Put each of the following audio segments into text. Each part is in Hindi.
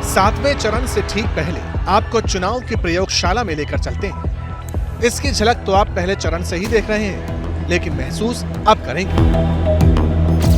सातवें चरण से ठीक पहले आपको चुनाव की प्रयोगशाला में लेकर चलते हैं। इसकी झलक तो आप पहले चरण से ही देख रहे हैं, लेकिन महसूस अब करेंगे।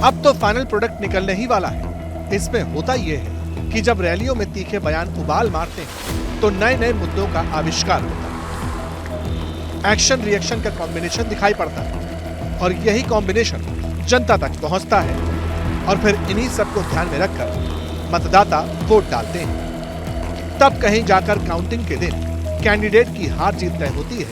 अब तो फाइनल प्रोडक्ट निकलने ही वाला है। इसमें होता यह है कि जब रैलियों में तीखे बयान उबाल मारते हैं तो नए नए मुद्दों का आविष्कार होता है। एक्शन रिएक्शन का कॉम्बिनेशन दिखाई पड़ता है और यही कॉम्बिनेशन जनता तक पहुंचता है और फिर इन्हीं सबको ध्यान में रखकर मतदाता वोट डालते हैं। तब कहीं जाकर काउंटिंग के दिन कैंडिडेट की हार जीत तय होती है।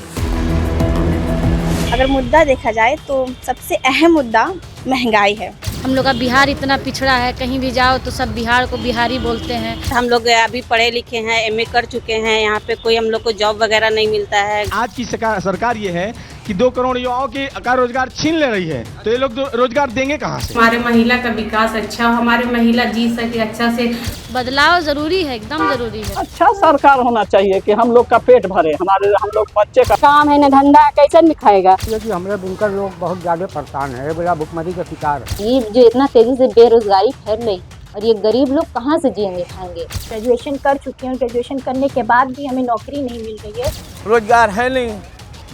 अगर मुद्दा देखा जाए तो सबसे अहम मुद्दा महंगाई है। हम लोग का बिहार इतना पिछड़ा है, कहीं भी जाओ तो सब बिहार को बिहारी बोलते हैं। हम लोग अभी पढ़े लिखे हैं, एमए कर चुके हैं, यहाँ पे कोई हम लोग को जॉब वगैरह नहीं मिलता है। आज की सरकार ये है कि 2 करोड़ युवाओं का रोजगार छीन ले रही है, तो ये लोग रोजगार देंगे कहाँ से? हमारे महिला का विकास अच्छा हो, हमारे महिला जी सके अच्छा से। बदलाव जरूरी है, एकदम जरूरी है। अच्छा सरकार होना चाहिए कि हम लोग का पेट भरे, हम लोग बच्चे का काम है न धंधा, कैसे नहीं खाएगा। कि हमारे बुनकर लोग बहुत ज्यादा परेशान है, बड़ा भुखमरी का शिकार है। ये जो इतना तेजी से बेरोजगारी फैल रही और ये गरीब लोग कहाँ से जिएंगे खाएंगे। ग्रेजुएशन कर चुके हैं, ग्रेजुएशन करने के बाद भी हमें नौकरी नहीं मिल रही है। रोजगार है नहीं,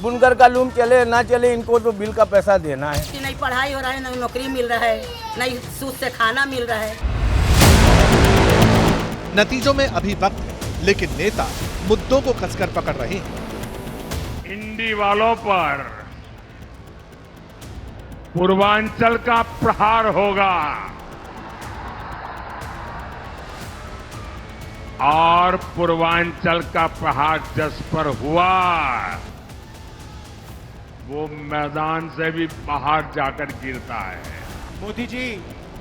बुनकर का लूम चले ना चले, इनको तो बिल का पैसा देना है। नहीं पढ़ाई हो रहा है, नहीं नौकरी मिल रहा है, नहीं सूद से खाना मिल रहा है। नतीजों में अभी वक्त है, लेकिन नेता मुद्दों को कसकर पकड़ रहे हैं। इंडी वालों पर पूर्वांचल का प्रहार होगा और पूर्वांचल का प्रहार जिस पर हुआ वो मैदान से भी बाहर जाकर गिरता है। मोदी जी,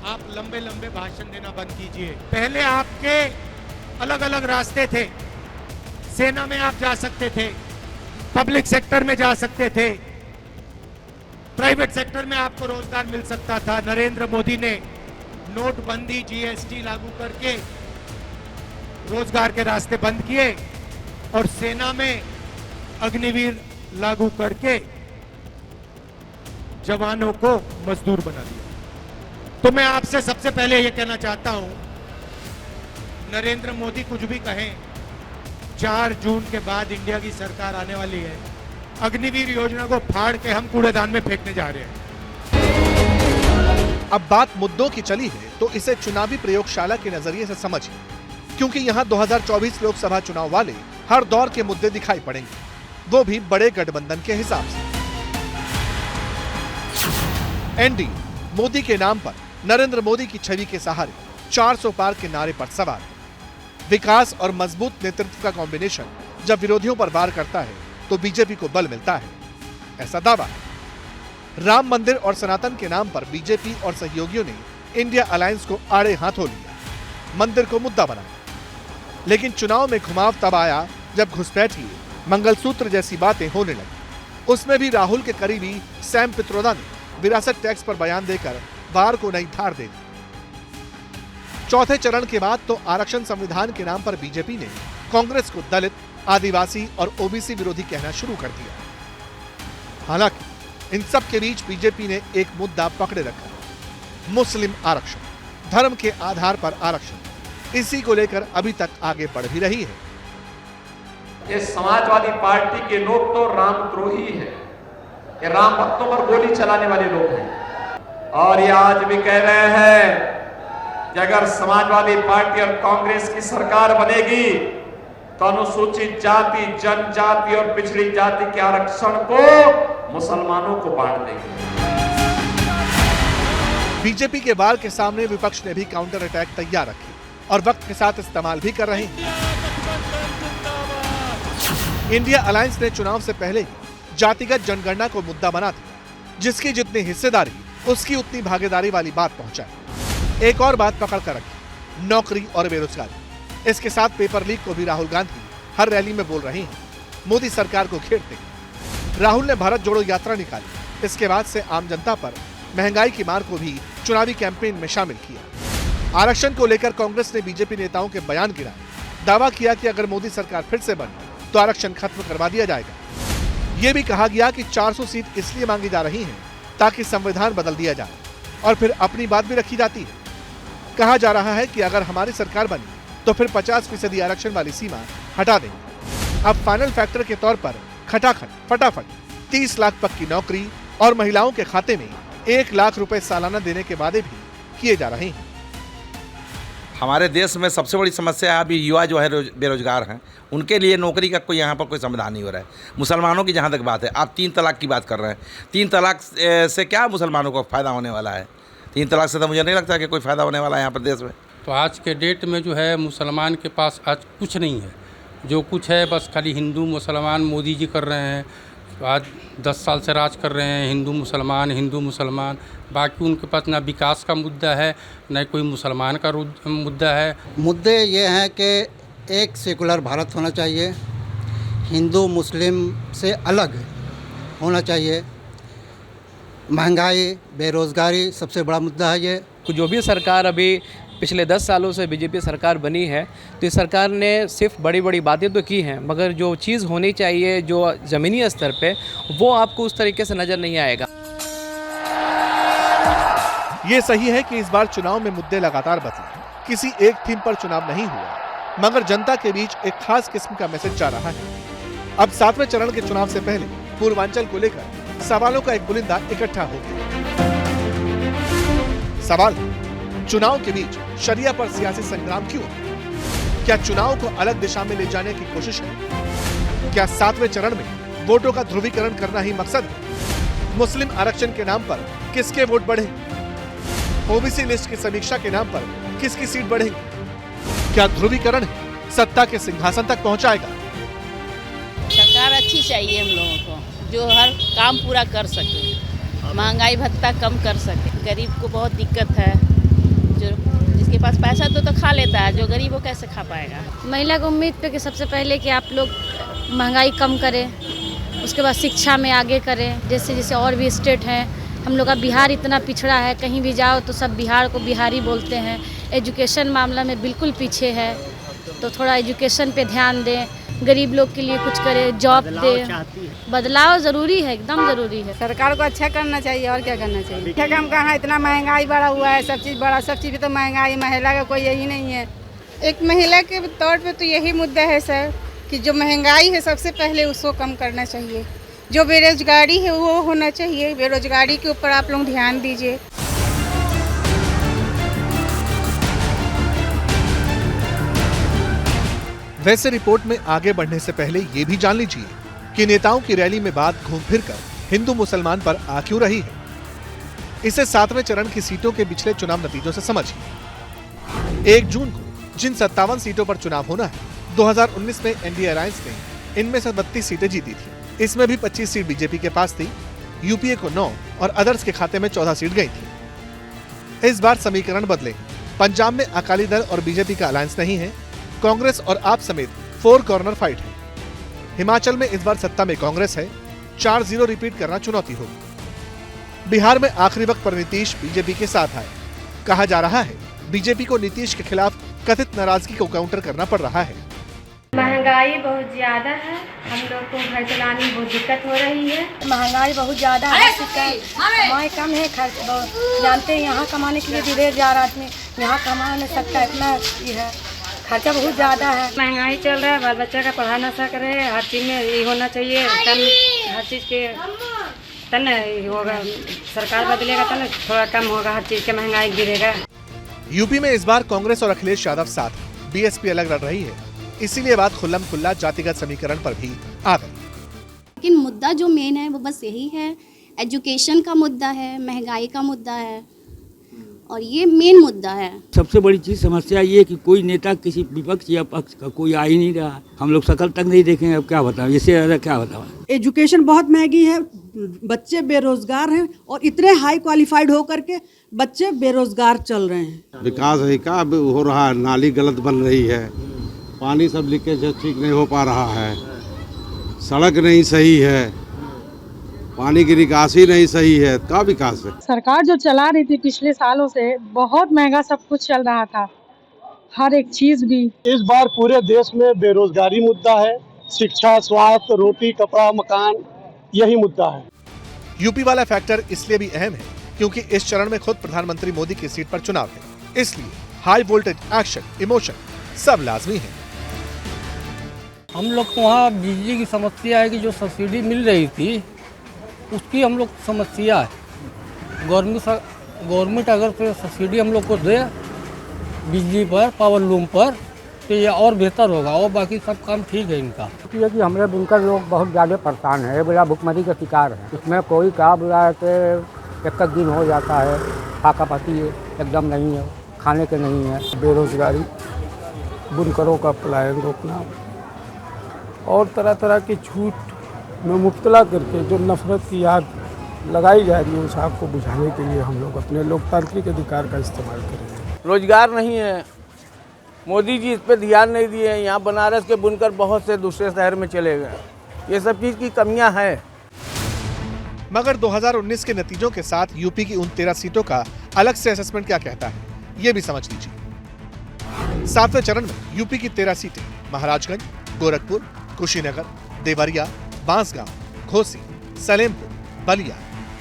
आप लंबे लंबे भाषण देना बंद कीजिए। पहले आपके अलग अलग रास्ते थे। सेना में आप जा सकते थे, पब्लिक सेक्टर में जा सकते थे, प्राइवेट सेक्टर में आपको रोजगार मिल सकता था। नरेंद्र मोदी ने नोटबंदी, जीएसटी लागू करके रोजगार के रास्ते बंद किए और सेना में अग्निवीर लागू करके जवानों को मजदूर बना दिया। तो मैं आपसे सबसे पहले यह कहना चाहता हूं, नरेंद्र मोदी कुछ भी कहें, 4 जून के बाद इंडिया की सरकार आने वाली है। अग्निवीर योजना को फाड़ के हम कूड़ेदान में फेंकने जा रहे हैं। अब बात मुद्दों की चली है तो इसे चुनावी प्रयोगशाला के नजरिए से समझिए, क्योंकि यहाँ 2024 लोकसभा चुनाव वाले हर दौर के मुद्दे दिखाई पड़ेंगे, वो भी बड़े गठबंधन के हिसाब से। एनडी मोदी के नाम पर नरेंद्र मोदी की छवि के सहारे 400 पार के नारे पर सवार है। विकास और मजबूत नेतृत्व का कॉम्बिनेशन जब विरोधियों पर वार करता है तो बीजेपी को बल मिलता है, ऐसा दावा है। राम मंदिर और सनातन के नाम पर बीजेपी और सहयोगियों ने इंडिया अलायंस को आड़े हाथों लिया, मंदिर को मुद्दा बनाया। लेकिन चुनाव में घुमाव तब आया जब घुसपैठिए, मंगलसूत्र जैसी बातें होने लगी। उसमें भी राहुल के करीबी सैम पित्रोदा ने विरासत टैक्स पर बयान देकर वार को नई धार दे दी। चौथे चरण के बाद तो आरक्षण संविधान के नाम पर बीजेपी ने कांग्रेस को दलित, आदिवासी और ओबीसी विरोधी कहना शुरू कर दिया। हालांकि इन सब के बीच बीजेपी ने एक मुद्दा पकड़े रखा, मुस्लिम आरक्षण, धर्म के आधार पर आरक्षण। इसी को लेकर अभी तक आगे बढ़ भी रही है। ये समाजवादी पार्टी के लोग तो रामद्रोही है, ये राम भक्तों पर गोली चलाने वाले लोग हैं और ये आज भी कह रहे हैं कि अगर समाजवादी पार्टी और कांग्रेस की सरकार बनेगी तो अनुसूचित जाति, जनजाति और पिछड़ी जाति के आरक्षण को मुसलमानों को बांट देंगे। बीजेपी के वार के सामने विपक्ष ने भी काउंटर अटैक तैयार रखे और वक्त के साथ इस्तेमाल भी कर रहे हैं। इंडिया अलायंस ने चुनाव से पहले ही जातिगत जनगणना को मुद्दा बना दिया, जिसकी जितनी हिस्सेदारी उसकी उतनी भागीदारी वाली बात पहुंचाई। एक और बात पकड़ कर रखी, नौकरी और बेरोजगारी। इसके साथ पेपर लीक को भी राहुल गांधी हर रैली में बोल रहे हैं, मोदी सरकार को घेरते हैं। राहुल ने भारत जोड़ो यात्रा निकाली, इसके बाद से आम जनता पर महंगाई की मार को भी चुनावी कैंपेन में शामिल किया। आरक्षण को लेकर कांग्रेस ने बीजेपी नेताओं के बयान गिराए, दावा किया कि अगर मोदी सरकार फिर से बने तो आरक्षण खत्म करवा दिया जाएगा। ये भी कहा गया कि 400 सीट इसलिए मांगी जा रही हैं ताकि संविधान बदल दिया जाए और फिर अपनी बात भी रखी जाती है। कहा जा रहा है कि अगर हमारी सरकार बनी तो फिर 50% आरक्षण वाली सीमा हटा देंगे। अब फाइनल फैक्टर के तौर पर खटाखट फटाफट 30 लाख पक्की नौकरी और महिलाओं के खाते में 1 लाख रुपए सालाना देने के वादे भी किए जा रहे हैं। हमारे देश में सबसे बड़ी समस्या है अभी युवा जो है बेरोजगार हैं, उनके लिए नौकरी का कोई यहाँ पर कोई समाधान नहीं हो रहा है। मुसलमानों की जहाँ तक बात है, आप 3 तलाक की बात कर रहे हैं। 3 तलाक से क्या मुसलमानों को फ़ायदा होने वाला है? 3 तलाक से तो मुझे नहीं लगता कि कोई फ़ायदा होने वाला है यहाँ पर देश में। तो आज के डेट में जो है मुसलमान के पास आज कुछ नहीं है। जो कुछ है बस खाली हिंदू मुसलमान मोदी जी कर रहे हैं। आज 10 साल से राज कर रहे हैं हिंदू मुसलमान। बाकी उनके पास ना विकास का मुद्दा है, न कोई मुसलमान का मुद्दा है। मुद्दे ये हैं कि एक सेकुलर भारत होना चाहिए, हिंदू मुस्लिम से अलग होना चाहिए, महंगाई बेरोज़गारी सबसे बड़ा मुद्दा है। ये जो भी सरकार अभी पिछले 10 सालों से बीजेपी सरकार बनी है, तो इस सरकार ने सिर्फ बड़ी बड़ी बातें तो की हैं, मगर जो चीज़ होनी चाहिए जो ज़मीनी स्तर पे, वो आपको उस तरीके से नज़र नहीं आएगा। ये सही है कि इस बार चुनाव में मुद्दे लगातार बदले, किसी एक थीम पर चुनाव नहीं हुआ, मगर जनता के बीच एक खास किस्म का मैसेज जा रहा है। अब 7वें चरण के चुनाव से पहले पूर्वांचल को लेकर सवालों का एक बुलिंदा इकट्ठा हो गया। सवाल, चुनाव के बीच शरिया पर सियासी संग्राम क्यों? क्या चुनाव को अलग दिशा में ले जाने की कोशिश है? क्या 7वें चरण में वोटों का ध्रुवीकरण करना ही मकसद है? मुस्लिम आरक्षण के नाम पर किसके वोट बढ़े? ओबीसी लिस्ट की समीक्षा के नाम पर किसकी सीट बढ़ेगी? क्या ध्रुवीकरण सत्ता के सिंहासन तक पहुंचाएगा? सरकार अच्छी चाहिए हम लोगों को, जो हर काम पूरा कर सके, महंगाई भत्ता कम कर सके। गरीब को बहुत दिक्कत है, जो जिसके पास पैसा तो खा लेता है, जो गरीब वो कैसे खा पाएगा। महिला को उम्मीद पे कि सबसे पहले कि आप लोग महंगाई कम करें, उसके बाद शिक्षा में आगे करें। जैसे जैसे और भी स्टेट हैं, हम लोग का बिहार इतना पिछड़ा है, कहीं भी जाओ तो सब बिहार को बिहारी बोलते हैं। एजुकेशन मामला में बिल्कुल पीछे है, तो थोड़ा एजुकेशन पे ध्यान दें, गरीब लोग के लिए कुछ करें, जॉब दें। बदलाव ज़रूरी है, एकदम ज़रूरी है। सरकार को अच्छा करना चाहिए और क्या करना चाहिए। क्या काम कहाँ, इतना महंगाई बढ़ा हुआ है, सब चीज़ बढ़ा, सब चीज़ पे तो महंगाई, महिला का कोई यही नहीं है। एक महिला के तौर पे तो यही मुद्दा है सर, कि जो महंगाई है सबसे पहले उसको कम करना चाहिए। जो बेरोजगारी है वो होना चाहिए, बेरोजगारी के ऊपर आप लोग ध्यान दीजिए। वैसे रिपोर्ट में आगे बढ़ने से पहले ये भी जान लीजिए कि नेताओं की रैली में बात घूम फिर कर हिंदू मुसलमान पर आ क्यों रही है। इसे 7वें चरण की सीटों के पिछले चुनाव नतीजों से समझिए। 1 जून को जिन 57 सीटों पर चुनाव होना है, 2019 में एनडीए अलायंस ने इनमें से 32 सीटें जीती थी। इसमें भी 25 सीट बीजेपी के पास थी, यूपीए को 9 और अदर्स के खाते में 14 सीट गई थी। इस बार समीकरण बदले। पंजाब में अकाली दल और बीजेपी का अलायंस नहीं है, कांग्रेस और आप समेत 4 कॉर्नर फाइट है। हिमाचल में इस बार सत्ता में कांग्रेस है, 4-0 रिपीट करना चुनौती होगी। बिहार में आखिरी वक्त पर नीतीश बीजेपी के साथ आए। कहा जा रहा है बीजेपी को नीतीश के खिलाफ कथित नाराजगी को काउंटर करना पड़ रहा है। महंगाई बहुत ज्यादा है, हम लोग को घर चलाने में बहुत दिक्कत हो रही है। महंगाई बहुत ज़्यादा है, कमाई कम है, खर्च बहुत। जानते हैं यहाँ कमाने के लिए विदेश जा रहा आदमी, यहाँ कमा नहीं सकता, इतना ये है, खर्चा बहुत ज़्यादा है। महंगाई चल रहा है, बाल बच्चा का पढ़ा ना सक रहे, हर चीज़ में ये होना चाहिए, हर चीज़ के तन होगा, सरकार बदलेगा तो ना थोड़ा कम होगा, हर चीज़ के महंगाई गिरेगा। यूपी में इस बार कांग्रेस और अखिलेश यादव साथ, बीएसपी अलग लड़ रही है, इसीलिए बात खुल्लम खुल्ला जातिगत समीकरण पर भी आ गई। लेकिन मुद्दा जो मेन है वो बस यही है, एजुकेशन का मुद्दा है, महंगाई का मुद्दा है, और ये मेन मुद्दा है। सबसे बड़ी चीज समस्या ये कि कोई नेता किसी विपक्ष या पक्ष का कोई आ ही नहीं रहा। हम लोग शकल तक नहीं देखेंगे, अब क्या बताओ, इससे ज़्यादा क्या बताओ। एजुकेशन बहुत महंगी है, बच्चे बेरोजगार हैं, और इतने हाई क्वालिफाइड होकर के बच्चे बेरोजगार चल रहे हैं। विकास है का हो रहा है, नाली गलत बन रही है, पानी सब लीकेज ठीक नहीं हो पा रहा है, सड़क नहीं सही है, पानी की निकासी नहीं सही है, का विकास है। सरकार जो चला रही थी पिछले सालों से, बहुत महंगा सब कुछ चल रहा था, हर एक चीज भी। इस बार पूरे देश में बेरोजगारी मुद्दा है, शिक्षा, स्वास्थ्य, रोटी, कपड़ा, मकान, यही मुद्दा है। यूपी वाला फैक्टर इसलिए भी अहम है क्योंकि इस चरण में खुद प्रधानमंत्री मोदी की सीट पर चुनाव है, इसलिए हाई वोल्टेज एक्शन, इमोशन सब लाजमी है। हम लोग को वहाँ बिजली की समस्या है कि जो सब्सिडी मिल रही थी उसकी हम लोग समस्या है। गवर्नमेंट अगर कोई सब्सिडी हम लोग को दे बिजली पर, पावर लूम पर, तो ये और बेहतर होगा। और बाकी सब काम ठीक है इनका। ये कि हमारे बुनकर लोग बहुत ज़्यादा परेशान है, बड़ा भुखमरी का शिकार है। इसमें कोई क्या बुला के एक दिन हो जाता है, फाका पाती एकदम नहीं है, खाने के नहीं है। बेरोजगारी, बुनकरों का पलायन रोकना और तरह तरह की छूट में मुब्तला करके जो नफरत की आग लगाई जा रही है उस आग को बुझाने के लिए हम लोग अपने लोकतांत्रिक अधिकार का इस्तेमाल करेंगे। रोजगार नहीं है, मोदी जी इस पर ध्यान नहीं दिए। यहाँ बनारस के बुनकर बहुत से दूसरे शहर में चले गए। ये सब चीज़ की कमियां हैं। मगर 2019 के नतीजों के साथ यूपी की उन 13 सीटों का अलग से असेसमेंट क्या कहता है, ये भी समझ लीजिए। 7वें चरण में यूपी की 13 सीटें महाराजगंज, गोरखपुर, कुशीनगर, देवरिया, बांसगांव, घोसी, सलेमपुर, बलिया,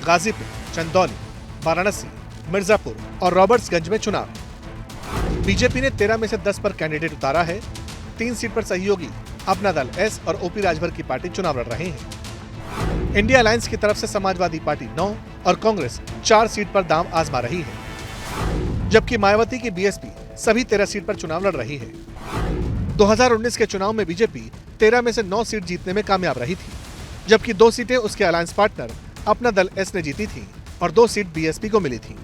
गाजीपुर, चंदौली, वाराणसी, मिर्जापुर और रॉबर्ट्सगंज में चुनाव। बीजेपी ने 13 में से 10 पर कैंडिडेट उतारा है। 3 सीट पर सहयोगी अपना दल एस और ओपी राजभर की पार्टी चुनाव लड़ रहे हैं। इंडिया अलायंस की तरफ से समाजवादी पार्टी 9 और कांग्रेस 4 सीट पर दांव आजमा रही है, जबकि मायावती की बीएसपी सभी 13 सीट पर चुनाव लड़ रही है। 2019 के चुनाव में बीजेपी 13 में से 9 सीट जीतने में कामयाब रही थी, जबकि 2 सीटें उसके अलायंस पार्टनर अपना दल एस ने जीती थी और 2 सीट बीएसपी को मिली थी।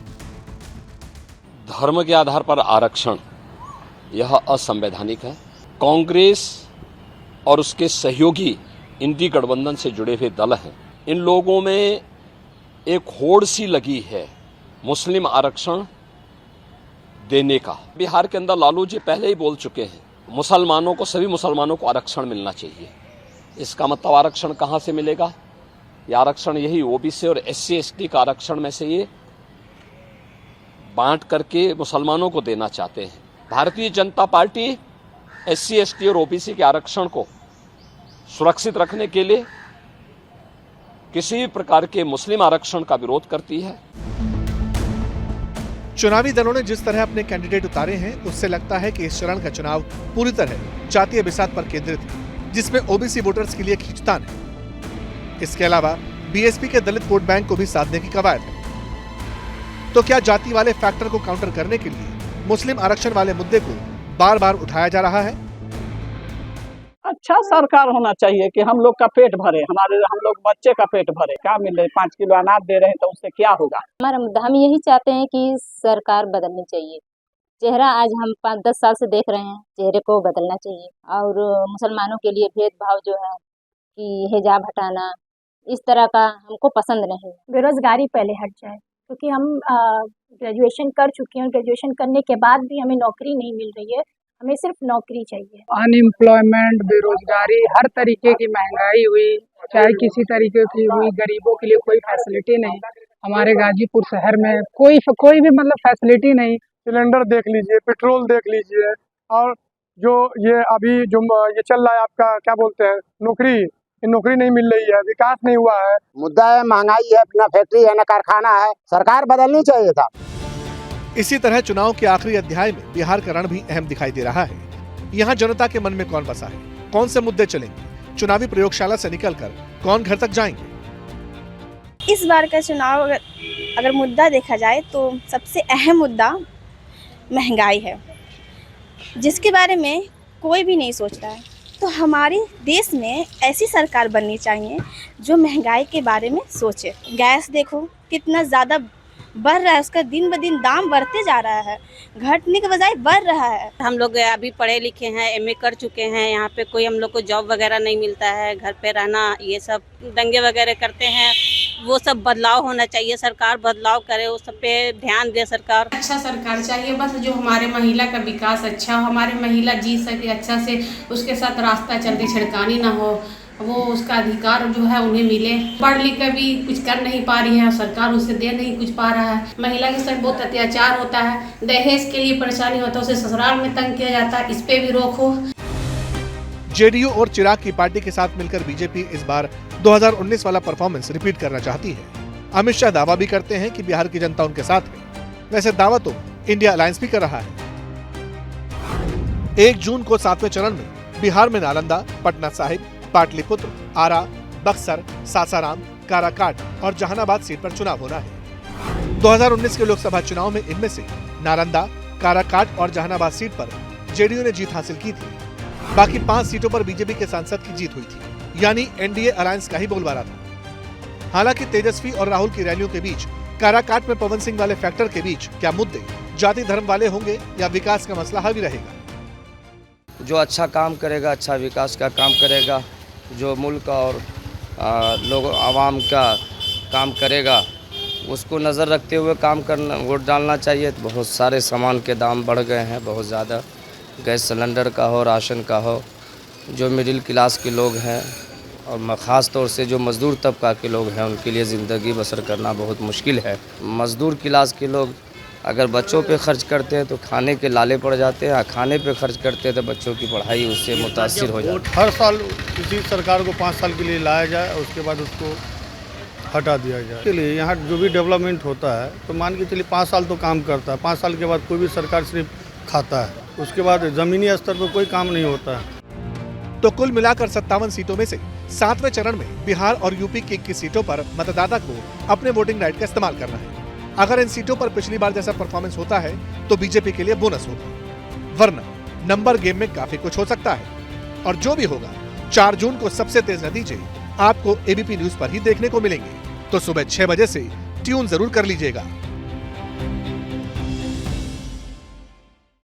धर्म के आधार पर आरक्षण यह असंवैधानिक है। कांग्रेस और उसके सहयोगी इंडी गठबंधन से जुड़े हुए दल हैं, इन लोगों में एक होड़ सी लगी है मुस्लिम आरक्षण देने का। बिहार के अंदर लालू जी पहले ही बोल चुके हैं, मुसलमानों को, सभी मुसलमानों को आरक्षण मिलना चाहिए। इसका मतलब आरक्षण कहाँ से मिलेगा? ये आरक्षण यही ओबीसी और एससी एसटी का आरक्षण में से ये बांट करके मुसलमानों को देना चाहते हैं। Bharatiya Janata party SC ST और ओबीसी के आरक्षण को सुरक्षित रखने के लिए किसी भी प्रकार के मुस्लिम आरक्षण का विरोध करती है। चुनावी दलों ने जिस तरह अपने कैंडिडेट उतारे हैं, उससे लगता है कि इस चरण का चुनाव पूरी तरह जातीय बिसात पर केंद्रित है, जिसमें ओबीसी वोटर्स के लिए खींचतान है। इसके अलावा बीएसपी के दलित वोट बैंक को भी साधने की कवायद है। तो क्या जाति वाले फैक्टर को काउंटर करने के लिए मुस्लिम आरक्षण वाले मुद्दे को बार बार उठाया जा रहा है? अच्छा सरकार होना चाहिए कि हम लोग का पेट भरे, हम लोग बच्चे का पेट भरे। क्या मिल रहे, 5 किलो अनाज दे रहे हैं, तो उससे क्या होगा? हमारा मुद्दा, हम यही चाहते हैं कि सरकार बदलनी चाहिए। चेहरा आज हम 5-10 साल से देख रहे हैं, चेहरे को बदलना चाहिए। और मुसलमानों के लिए भेदभाव जो है कि हिजाब हटाना, इस तरह का हमको पसंद नहीं। बेरोजगारी पहले हट जाए, क्योंकि हम ग्रेजुएशन कर चुके हैं, ग्रेजुएशन करने के बाद भी हमें नौकरी नहीं मिल रही है। हमें सिर्फ नौकरी चाहिए। अनएम्प्लॉयमेंट, बेरोजगारी, हर तरीके की महंगाई हुई, चाहे किसी तरीके की हुई, गरीबों के लिए कोई फैसिलिटी नहीं। हमारे गाजीपुर शहर में कोई भी मतलब फैसिलिटी नहीं। सिलेंडर देख लीजिए, पेट्रोल देख लीजिए, और जो ये अभी जो ये चल रहा है आपका क्या बोलते हैं, नौकरी नहीं मिल रही है, विकास नहीं हुआ है। मुद्दा है महंगाई है, ना फैक्ट्री है, ना कारखाना है। सरकार बदलनी चाहिए था। इसी तरह चुनाव के आखिरी अध्याय में बिहार का रण भी अहम दिखाई दे रहा है। यहाँ जनता के मन में कौन बसा है, कौन से मुद्दे चलेंगे, चुनावी प्रयोगशाला से निकलकर कौन घर तक जाएंगे? इस बार का चुनाव अगर मुद्दा देखा जाए तो सबसे अहम मुद्दा महंगाई है, जिसके बारे में कोई भी नहीं सोच रहा है। तो हमारे देश में ऐसी सरकार बननी चाहिए जो महंगाई के बारे में सोचे। गैस देखो कितना ज़्यादा बढ़ रहा है, उसका दिन ब दिन दाम बढ़ते जा रहा है, घटने के बजाय बढ़ रहा है। हम लोग अभी पढ़े लिखे हैं, एमए कर चुके हैं, यहाँ पे कोई हम लोग को जॉब वगैरह नहीं मिलता है, घर पे रहना, ये सब दंगे वगैरह करते हैं। वो सब बदलाव होना चाहिए, सरकार बदलाव करे, उस सब पे ध्यान दे सरकार। अच्छा सरकार चाहिए, बस जो हमारे महिला का विकास अच्छा हो, हमारे महिला जी सके अच्छा से, उसके साथ रास्ता चलती छिड़कानी ना हो, वो उसका अधिकार जो है उन्हें मिले। पढ़ लिख कर भी कुछ कर नहीं पा रही है, सरकार उसे दे नहीं कुछ पा रहा है। महिला के साथ बहुत अत्याचार होता है, दहेज के लिए परेशानी होता है, उसे ससुराल में तंग किया जाता है, इस पे भी रोक हो। जेडीयू और चिराग की पार्टी के साथ मिलकर बीजेपी इस बार 2019 वाला परफॉर्मेंस रिपीट करना चाहती है। अमित शाह दावा भी करते हैं कि बिहार की जनता उनके साथ है। वैसे दावा तो इंडिया अलायंस भी कर रहा है। 1 जून को 7वें चरण में बिहार में नालंदा, पटना साहिब, पाटलिपुत्र, आरा, बक्सर, सासाराम, काराकाट और जहानाबाद सीट पर चुनाव होना है। 2019 के लोकसभा चुनाव में इनमें से नालंदा, काराकाट और जहानाबाद सीट पर जेडीयू ने जीत हासिल की थी। बाकी 5 सीटों पर बीजेपी के सांसद की जीत हुई थी, यानी एनडीए अलायंस का ही बोलबाला था। हालांकि तेजस्वी और राहुल की रैलियों के बीच काराकाट में पवन सिंह वाले फैक्टर के बीच क्या मुद्दे जाति धर्म वाले होंगे या विकास का मसला हावी रहेगा? जो अच्छा काम करेगा, अच्छा विकास का काम करेगा, जो मुल्क और लोग आवाम का काम करेगा, उसको नज़र रखते हुए काम करना, वोट डालना चाहिए। बहुत सारे सामान के दाम बढ़ गए हैं, बहुत ज़्यादा। गैस सिलेंडर का हो, राशन का हो, जो मिडिल क्लास के लोग हैं और ख़ास तौर से जो मज़दूर तबका के लोग हैं, उनके लिए ज़िंदगी बसर करना बहुत मुश्किल है। मज़दूर क्लास के लोग अगर बच्चों पे खर्च करते हैं तो खाने के लाले पड़ जाते हैं, खाने पे खर्च करते हैं तो बच्चों की पढ़ाई उससे मुतासिर हो जाती है। हर साल किसी सरकार को 5 साल के लिए लाया जाए और उसके बाद उसको हटा दिया जाए। के लिए यहाँ जो भी डेवलपमेंट होता है तो मान के चलिए 5 साल तो काम करता है, 5 साल के बाद कोई भी सरकार सिर्फ खाता है, उसके बाद ज़मीनी स्तर पर कोई काम नहीं होता है। तो कुल मिलाकर 57 सीटों में से 7वें चरण में बिहार और यूपी की 21 सीटों पर मतदाता को अपने वोटिंग राइट का इस्तेमाल करना है। अगर इन सीटों पर पिछली बार जैसा परफॉर्मेंस होता है तो बीजेपी के लिए बोनस होगा, वरना नंबर गेम में काफी कुछ हो सकता है। और जो भी होगा, 4 जून को सबसे तेज नतीजे आपको एबीपी न्यूज पर ही देखने को मिलेंगे। तो सुबह 6 बजे से ट्यून जरूर कर लीजिएगा।